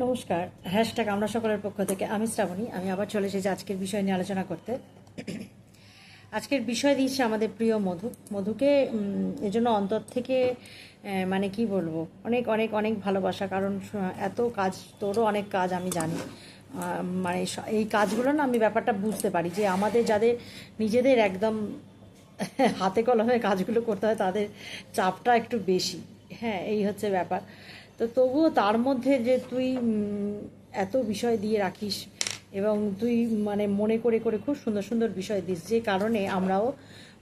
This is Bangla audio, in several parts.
নমস্কার। হ্যাশট্যাগ আমরা সকলের পক্ষ থেকে আমি শ্রাবণী। আমি আবার চলে এসেছি আজকের বিষয় নিয়ে আলোচনা করতে। আজকের বিষয় দিয়েছে আমাদের প্রিয় মধুকে। এজন্য অন্তর থেকে মানে কি বলবো, অনেক অনেক অনেক ভালোবাসা। কারণ এত কাজ, তোরও অনেক কাজ আমি জানি। মানে এই কাজগুলো না আমি ব্যাপারটা বুঝতে পারি যে আমাদের যাদের নিজেদের একদম হাতে কলমে কাজগুলো করতে হয় তাদের চাপটা একটু বেশি। হ্যাঁ, এই হচ্ছে ব্যাপার। তো তবুও তার মধ্যে যে তুই এত বিষয় দিয়ে রাখিস এবং তুই মানে মনে করে করে খুব সুন্দর সুন্দর বিষয় দিস, যে কারণে আমরাও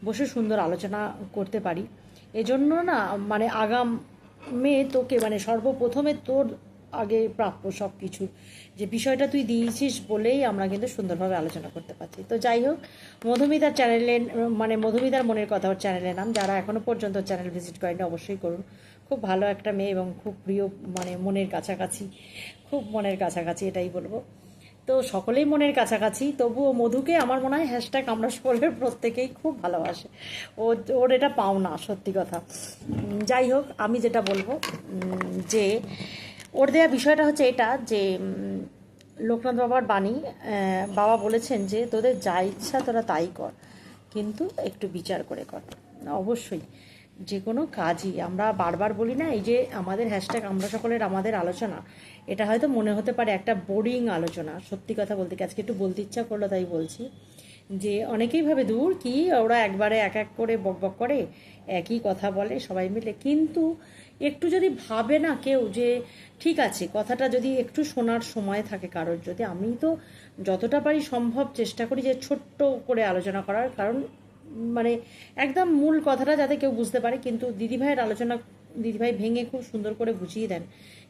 বসে সুন্দর আলোচনা করতে পারি। এজন্য না মানে আগামে তোকে মানে সর্বপ্রথমে তোর আগে প্রাপ্য সব কিছু, যে বিষয়টা তুই দিয়েছিস বলেই আমরা কিন্তু সুন্দরভাবে আলোচনা করতে পারছি। তো যাই হোক, মধুমিতার চ্যানেলে মানে মধুমিতার মনের কথা ওর চ্যানেলের নাম, যারা এখনও পর্যন্ত চ্যানেল ভিজিট করেনি অবশ্যই করুন। খুব ভালো একটা মেয়ে এবং খুব প্রিয়, মানে মনের কাছাকাছি, খুব মনের কাছাকাছি এটাই বলবো। তো সকলেই মনের কাছাকাছি, তবুও মধুকে আমার মনে হয় হ্যাশট্যাগ আমরা সকলের প্রত্যেকেই খুব ভালোবাসে। ও ওর এটা পাওনা, সত্যি কথা। যাই হোক, আমি যেটা বলবো যে ওর দেওয়া বিষয়টা হচ্ছে এটা যে লোকনাথ বাবার বাণী, বাবা বলেছেন যে তোদের যা ইচ্ছা তোরা তাই কর, কিন্তু একটু বিচার করে কর। অবশ্যই যে কোনো কাজই আমরা বারবার বলি না, এই যে আমাদের হ্যাশট্যাগ আমরা সকলের আমাদের আলোচনা, এটা হয়তো মনে হতে পারে একটা বোরিং আলোচনা। সত্যি কথা বলতে কি আজকে একটু বলতে ইচ্ছা করলো তাই বলছি, যে অনেকেই ভাবে দূর কি ওরা একবারে এক এক করে বক বক করে, একই কথা বলে সবাই মিলে। কিন্তু একটু যদি ভাবে না কেউ যে ঠিক আছে, কথাটা যদি একটু শোনার সময় থাকে কারোর, যদি আমি তো যতটা পারি সম্ভব চেষ্টা করি যে ছোট্ট করে আলোচনা করার, কারণ মানে একদম মূল কথাটা যাতে কেউ বুঝতে পারে। কিন্তু দিদিভাইয়ের আলোচনা, দিদিভাই ভেঙে খুব সুন্দর করে বুঝিয়ে দেন।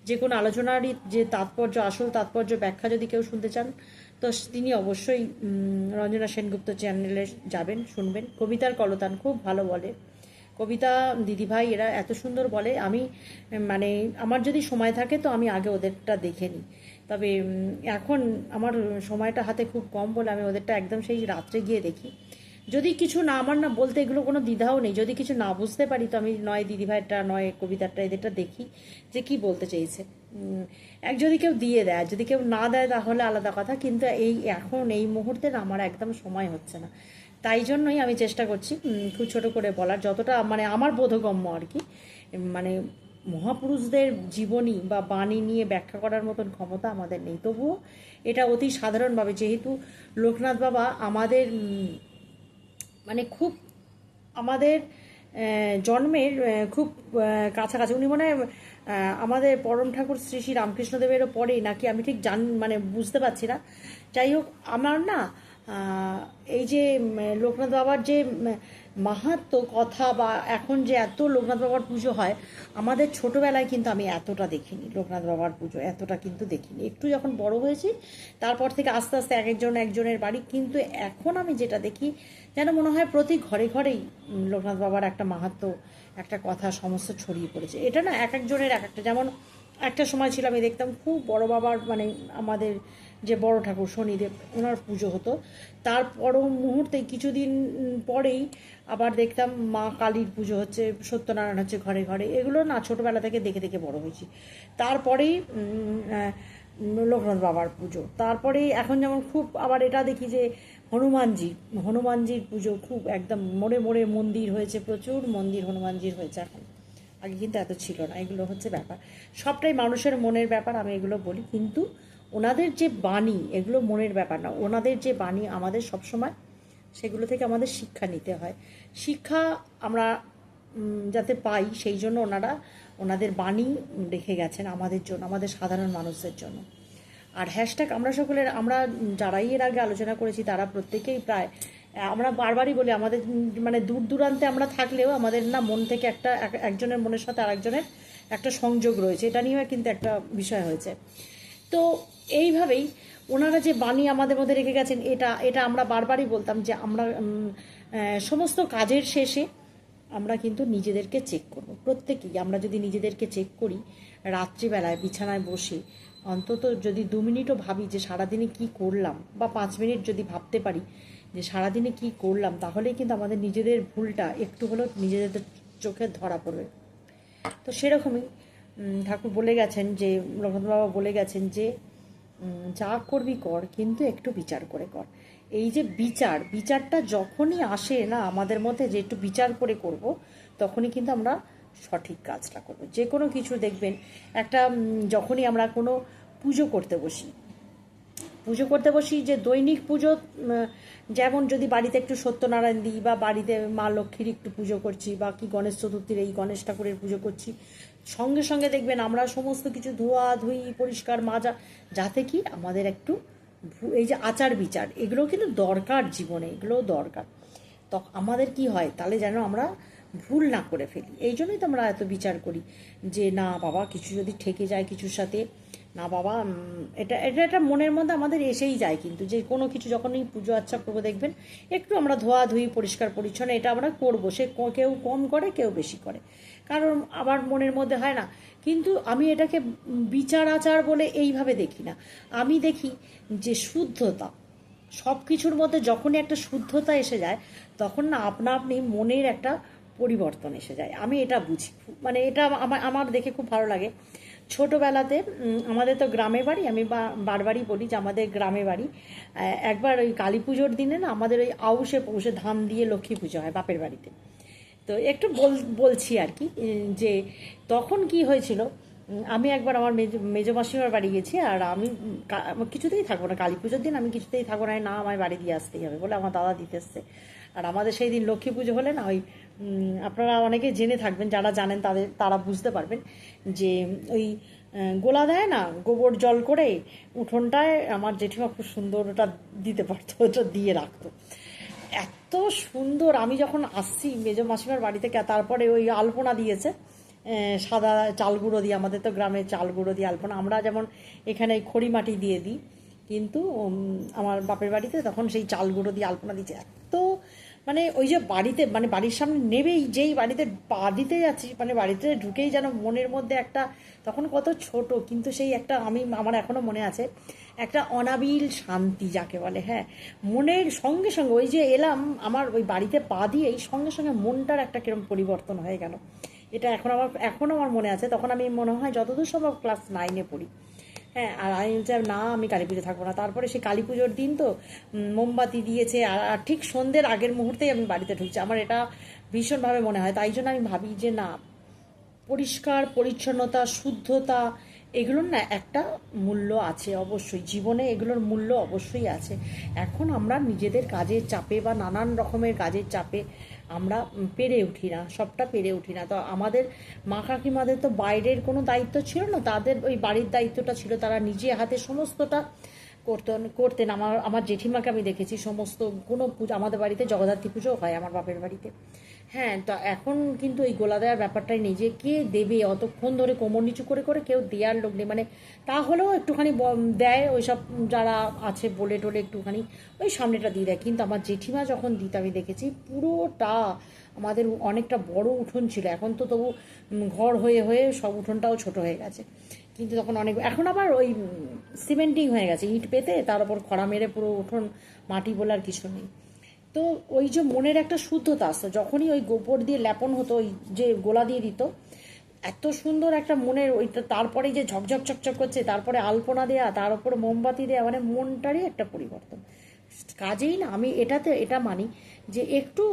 যে কোনো আলোচনারই যে তাৎপর্য, আসল তাৎপর্য ব্যাখ্যা যদি কেউ শুনতে চান, তো তিনি অবশ্যই রঞ্জনা সেনগুপ্ত চ্যানেলে যাবেন, শুনবেন। কবিতার কলতান খুব ভালো বলে, কবিতা দিদিভাই এরা এত সুন্দর বলে। আমি মানে আমার যদি সময় থাকে তো আমি আগে ওদেরটা দেখে নিই, তবে এখন আমার সময়টা হাতে খুব কম বলে আমি ওদেরটা একদম সেই রাত্রে গিয়ে দেখি। যদি কিছু না, আমার না বলতে এগুলো কোনো দ্বিধাও নেই, যদি কিছু না বুঝতে পারি তো আমি নয় দিদিভাইটা নয় কবিতাটা এদেরটা দেখি যে কি বলতে চেয়েছে। এক যদি কেউ দিয়ে দেয়, যদি কেউ না দেয় তাহলে আলাদা কথা, কিন্তু এই এখন এই মুহূর্তে না আমার একদম সময় হচ্ছে না। তাই জন্যই আমি চেষ্টা করছি খুব ছোটো করে বলার, যতটা মানে আমার বোধগম্য আর কি। মানে মহাপুরুষদের জীবনী বা বাণী নিয়ে ব্যাখ্যা করার মতন ক্ষমতা আমাদের নেই, তবুও এটা অতি সাধারণভাবে, যেহেতু লোকনাথ বাবা আমাদের মানে খুব আমাদের জন্মের খুব কাছাকাছি। উনি মনে হয় আমাদের পরম ঠাকুর শ্রী শ্রী রামকৃষ্ণদেবেরও পরে নাকি, আমি ঠিক মানে বুঝতে পারছি না। যাই হোক, আমার না এই যে লোকনাথ বাবার যে মাহাত্ম্য কথা, বা এখন যে এত লোকনাথ বাবার পুজো হয়, আমাদের ছোটোবেলায় কিন্তু আমি এতটা দেখিনি। লোকনাথ বাবার পুজো এতটা কিন্তু দেখিনি, একটু যখন বড় হয়েছি তারপর থেকে আস্তে আস্তে এক একজনের বাড়ি। কিন্তু এখন আমি যেটা দেখি, যেন মনে হয় প্রতি ঘরে ঘরেই লোকনাথ বাবার একটা মাহাত্ম্য, একটা কথা সমস্ত ছড়িয়ে পড়েছে। এটা না এক একজনের এক একটা, যেমন একটা সময় ছিল আমি দেখতাম খুব বড় বাবার মানে আমাদের যে বড় ঠাকুর শনিদেব, ওনার পুজো হতো। তার পর মুহূর্তে কিছুদিন পরেই আবার দেখতাম মা কালীর পুজো হচ্ছে, সত্যনারায়ণ হচ্ছে ঘরে ঘরে। এগুলো না ছোটোবেলা থেকে দেখে দেখে বড় হয়েছি। তারপরেই লোকনাথ বাবার পুজো, তারপরে এখন যেমন খুব আবার এটা দেখি যে হনুমানজির পুজো খুব একদম মোড়ে মোড়ে মন্দির হয়েছে, প্রচুর মন্দির হনুমানজির হয়েছে এখন। আগে কিন্তু এত ছিল না। এগুলো হচ্ছে ব্যাপার, সবটাই মানুষের মনের ব্যাপার, আমি এগুলো বলি। কিন্তু ওনাদের যে বাণী, এগুলো মনের ব্যাপার না, ওনাদের যে বাণী আমাদের সবসময় সেগুলো থেকে আমাদের শিক্ষা নিতে হয়। শিক্ষা আমরা যাতে পাই, সেই জন্য ওনাদের বাণী রেখে গেছেন আমাদের জন্য, আমাদের সাধারণ মানুষদের জন্য। আর হ্যাশট্যাগ আমরা সকলের, আমরা যারাই এর আগে আলোচনা করেছি তারা প্রত্যেকেই প্রায়, আমরা বারবারই বলি, আমাদের মানে দূর দূরান্তে আমরা থাকলেও আমাদের না মন থেকে একটা একজনের মনের সাথে আরেকজনের একটা সংযোগ রয়েছে, এটা নিয়েও কিন্তু একটা বিষয় হয়েছে। তো এইভাবেই ওনারা যে বাণী আমাদের মধ্যে রেখে গেছেন, এটা এটা আমরা বারবারই বলতাম যে আমরা সমস্ত কাজের শেষে আমরা কিন্তু নিজেদেরকে চেক করব। প্রত্যেকেই আমরা যদি নিজেদেরকে চেক করি, রাত্রিবেলায় বিছানায় বসে অন্তত যদি 2 মিনিটও ভাবি যে সারাদিনে কি করলাম, বা 5 মিনিট যদি ভাবতে পারি যে সারাদিনে কি করলাম, তাহলেই কিন্তু আমাদের নিজেদের ভুলটা একটু হলেও নিজেদের চোখে ধরা পড়বে। তো সেরকমই ঠাকুর বলে গেছেন যে, রঘুনাথ বাবা বলে গেছেন যে যা করবি কর, কিন্তু একটু বিচার করে কর। এই যে বিচারটা যখনই আসে না আমাদের মধ্যে, যে একটু বিচার করে করব, তখনই কিন্তু আমরা সঠিক কাজটা করব। যে কোনো কিছু দেখবেন একটা যখনই আমরা কোনো পুজো করতে বসি, যে দৈনিক পুজো, যেমন যদি বাড়িতে একটু সত্যনারায়ণ দিই, বা বাড়িতে মা লক্ষ্মীর একটু পুজো করছি, বা কি গণেশ চতুর্থীর এই গণেশ ঠাকুরের পুজো করছি, সঙ্গে সঙ্গে দেখবেন আমরা সমস্ত কিছু ধোয়া ধুই পরিষ্কার মাজা, যাতে কি আমাদের একটু এই যে আচার বিচার এগুলো কিন্তু দরকার, জীবনে এগুলোও দরকার। তো আমাদের কি হয় তাহলে যেন আমরা ভুল না করে ফেলি। এই জন্যই তো আমরা এত বিচার করি যে না বাবা কিছু যদি ঠেকে যায় কিছুর সাথে, না বাবা এটা এটা একটা মনের মধ্যে আমাদের এসেই যায়। কিন্তু যে কোনো কিছু যখনই পুজো আচ্ছা করবো দেখবেন একটু আমরা ধোয়াধুয়ি পরিষ্কার পরিচ্ছন্ন এটা আমরা করবো। সে কেউ কম করে কেউ বেশি করে, কারণ আমার মনের মধ্যে হয় না। কিন্তু আমি এটাকে বিচার আচার বলে এইভাবে দেখি না, আমি দেখি যে শুদ্ধতা। সব কিছুর মধ্যে যখনই একটা শুদ্ধতা এসে যায় তখন না আপনা আপনি মনের একটা পরিবর্তন এসে যায়। আমি এটা বুঝি, মানে এটা আমার দেখে খুব ভালো লাগে। ছোটোবেলাতে আমাদের তো গ্রামে বাড়ি, আমি বারবারই বলি যে আমাদের গ্রামে বাড়ি। একবার ওই কালী পুজোর দিনে না আমাদের ওই আউশে পৌষে ধান দিয়ে লক্ষ্মী পুজো হয় বাপের বাড়িতে। তো একটু বলছি আর কি, যে তখন কি হয়েছিল, আমি একবার আমার মেজো মাসিমার বাড়ি গেছি, আর আমি কিছুতেই থাকবো না কালী পুজোর দিন, আমি কিছুতেই থাকবো না, না আমায় বাড়ি দিয়ে আসতেই হবে বলে আমার দাদা দিতে এসছে। আর আমাদের সেই দিন লক্ষ্মী পুজো হলে না ওই আপনারা অনেকে জেনে থাকবেন, যারা জানেন তারা বুঝতে পারবেন যে ওই গোলা দেয় না গোবর জল করে উঠোনটায়, আমার জেঠিমা খুব সুন্দর ওটা দিতে পারতো, ওটা দিয়ে রাখতো এত সুন্দর। আমি যখন আসছি মেজো মাসিমার বাড়ি থেকে, তারপরে ওই আলপনা দিয়েছে সাদা চাল গুঁড়ো দিয়ে, আমাদের তো গ্রামে চাল গুঁড়ো দিয়ে আলপনা, আমরা যেমন এখানে খড়ি মাটি দিয়ে দিই, কিন্তু আমার বাপের বাড়িতে তখন সেই চাল গুঁড়ো দিয়ে আলপনা দিচ্ছে। এত মানে ওই যে বাড়িতে, মানে বাড়ির সামনে নেবেই যেই বাড়িতে পা দিতে যাচ্ছি, মানে বাড়িতে ঢুকেই যেন মনের মধ্যে একটা, তখন কত ছোট কিন্তু সেই একটা, আমার এখনও মনে আছে একটা অনাবিল শান্তি যাকে বলে। হ্যাঁ, মনের সঙ্গে সঙ্গে ওই যে এলাম আমার ওই বাড়িতে পা দিয়েই সঙ্গে সঙ্গে মনটার একটা কিরম পরিবর্তন হয়ে গেল। এটা এখনও আমার মনে আছে। তখন আমি মনে হয় যতদূর সম্ভব ক্লাস 9-এ পড়ি। হ্যাঁ, আর আমি বলছি না আমি কালী পুজো থাকবো না। তারপরে সেই কালী পুজোর দিন তো মোমবাতি দিয়েছে, আর ঠিক সন্ধ্যের আগের মুহূর্তেই আমি বাড়িতে ঢুকছি। আমার এটা ভীষণভাবে মনে হয়, তাই জন্য আমি ভাবি যে না, পরিষ্কার পরিচ্ছন্নতা শুদ্ধতা এগুলোর না একটা মূল্য আছে অবশ্যই, জীবনে এগুলোর মূল্য অবশ্যই আছে। এখন আমরা নিজেদের কাজের চাপে বা নানান রকমের কাজের চাপে আমরা পেরে উঠি না, সবটা পেরে উঠি না। তো আমাদের মা কাকিমাদের তো বাইরের কোনো দায়িত্ব ছিল না, তাদের ওই বাড়ির দায়িত্বটা ছিল, তারা নিজে হাতে সমস্তটা করতেন। আমার জেঠিমাকে আমি দেখেছি সমস্ত কোনো পুজো, আমাদের বাড়িতে জগদ্ধাত্রী পুজো হয় আমার বাপের বাড়িতে। হ্যাঁ, তো এখন কিন্তু এই গোলা দেওয়ার ব্যাপারটাই নেই, যে কে দেবে অতক্ষণ ধরে কোমর নিচু করে করে, কেউ দেওয়ার লোক নেই। মানে তাহলেও একটুখানি দেয় ওইসব যারা আছে বলে টোলে একটুখানি ওই সামনেটা দিয়ে দেয়। কিন্তু আমার জেঠিমা যখন দিতে আমি দেখেছি পুরোটা, আমাদের অনেকটা বড় উঠোন ছিল, এখন তো তবু ঘর হয়ে হয়ে সব উঠোনটাও ছোট হয়ে গেছে, কিন্তু তখন অনেক, এখন আবার ওই সিমেন্টিং হয়ে গেছে, ইট পেতে তার উপর খড়া মেরে পুরো উঠোন মাটি বলার কিছু নেই। তো ওই যে মনের একটা শুদ্ধতা আসতো যখনই ওই গোবর দিয়ে লেপন হতো, ওই যে গোলা দিয়ে দিত, এত সুন্দর একটা মনের ওইটা, তারপরে যে ঝকঝক চকচক করছে, তারপরে আলপনা দেয়া, তার উপরে মোমবাতি দেয়া, মানে মনটারই একটা পরিবর্তন। কাজেই না আমি এটা মানি যে একটু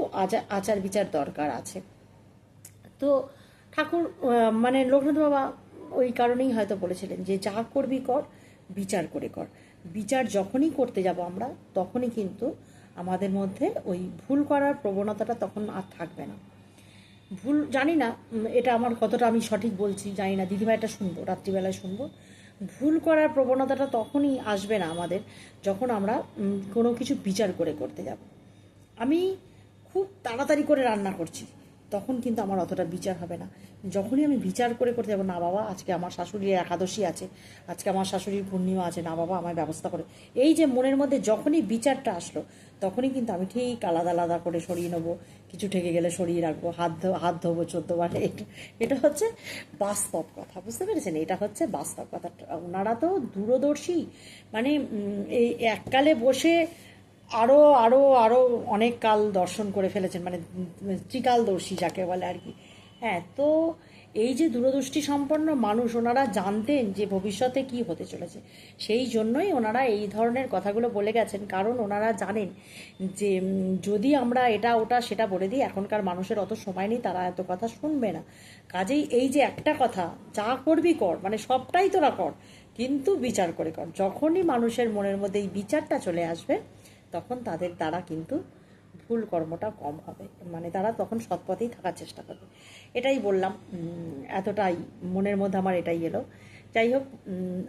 আচার বিচার দরকার আছে। তো ঠাকুর মানে লোকনাথ বাবা ওই কারণেই হয়তো বলেছিলেন যে যা করবি কর, বিচার করে কর। বিচার যখনই করতে যাব আমরা, তখনই কিন্তু আমাদের মধ্যে ওই ভুল করার প্রবণতাটা তখন আর থাকবে না। ভুল জানি না এটা আমার কতটা আমি সঠিক বলছি জানি না, দিদিভাইটা শুনবো, রাত্রিবেলায় শুনবো। ভুল করার প্রবণতাটা তখনই আসবে না আমাদের, যখন আমরা কোনো কিছু বিচার করে করতে যাব। আমি খুব তাড়াতাড়ি করে রান্না করছি, তখন কিন্তু আমার অতটা বিচার হবে না। যখনই আমি বিচার করে করতে যাবো, না বাবা আজকে আমার শাশুড়ির একাদশী আছে, আজকে আমার শাশুড়ির পূর্ণিমা আছে, না বাবা আমার ব্যবস্থা করে, এই যে মনের মধ্যে যখনই বিচারটা আসলো, তখনই কিন্তু আমি ঠিক আলাদা আলাদা করে সরিয়ে নেবো, কিছু ঠেকে গেলে সরিয়ে রাখবো, হাত ধোবো 14 বার। এটা হচ্ছে বাস্তব কথা, বুঝতে পেরেছেন? এটা হচ্ছে বাস্তব কথা। ওনারা তো দূরদর্শী, মানে এই এককালে বসে আরও আরও আরও অনেক কাল দর্শন করে ফেলেছেন, মানে ত্রিকালদর্শী যাকে বলে আর কি। হ্যাঁ, তো এই যে দূরদৃষ্টি সম্পন্ন মানুষ, ওনারা জানতেন যে ভবিষ্যতে কি হতে চলেছে, সেই জন্যই ওনারা এই ধরনের কথাগুলো বলে গেছেন। কারণ ওনারা জানেন যে যদি আমরা এটা ওটা সেটা বলে দিই, এখনকার মানুষের অত সময় নেই, তারা এত কথা শুনবে না। কাজেই এই যে একটা কথা, যা করবি কর, মানে সবটাই তোরা কর, কিন্তু বিচার করে কর। যখনই মানুষের মনের মধ্যে এই বিচারটা চলে আসবে, তখন তাদের দ্বারা কিন্তু ভুল কর্মটা কম হবে, মানে তারা তখন সৎপথেই থাকার চেষ্টা করবে। এটাই বললাম, এতটাই মনের মধ্যে আমার এটাই এলো। যাই হোক,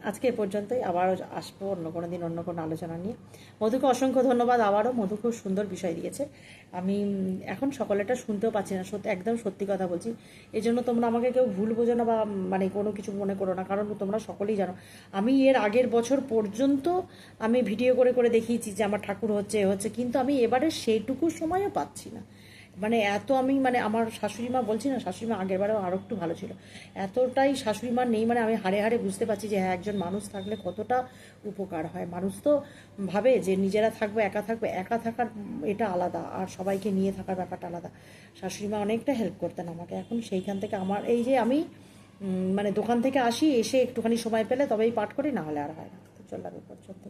আজকে এ পর্যন্তই। আবারও আসবো অন্য কোনো দিন অন্য কোনো আলোচনা নিয়ে। মধুকে অসংখ্য ধন্যবাদ আবারও, মধু খুব সুন্দর বিষয় দিয়েছে। আমি এখন সকলেটা শুনতেও পাচ্ছি না, সত্যি একদম সত্যি কথা বলছি। এই জন্য তোমরা আমাকে কেউ ভুল বোঝো না বা মানে কোনো কিছু মনে করো না, কারণ তোমরা সকলেই জানো আমি এর আগের বছর পর্যন্ত আমি ভিডিও করে করে দেখিয়েছি যে আমার ঠাকুর হচ্ছে হচ্ছে, কিন্তু আমি এবারে সেইটুকু সময়ও পাচ্ছি না। মানে এত আমি মানে আমার শাশুড়ি মা, বলছি না শাশুড়ি মা আগের বারেও আরও একটু ভালো ছিল, এতটাই শাশুড়ি মা নেই। মানে আমি হাড়ে হাড়ে বুঝতে পারছি যে হ্যাঁ, একজন মানুষ থাকলে কতটা উপকার হয়। মানুষ তো ভাবে যে নিজেরা থাকবে, একা থাকবে, একা থাকার এটা আলাদা, আর সবাইকে নিয়ে থাকার ব্যাপারটা আলাদা। শাশুড়ি মা অনেকটা হেল্প করতেন আমাকে। এখন সেইখান থেকে আমার এই যে আমি মানে দোকান থেকে আসি, এসে একটুখানি সময় পেলে তবেই পাঠ করি, না হলে আর হয় না। তো চললাম এ পর্যন্ত।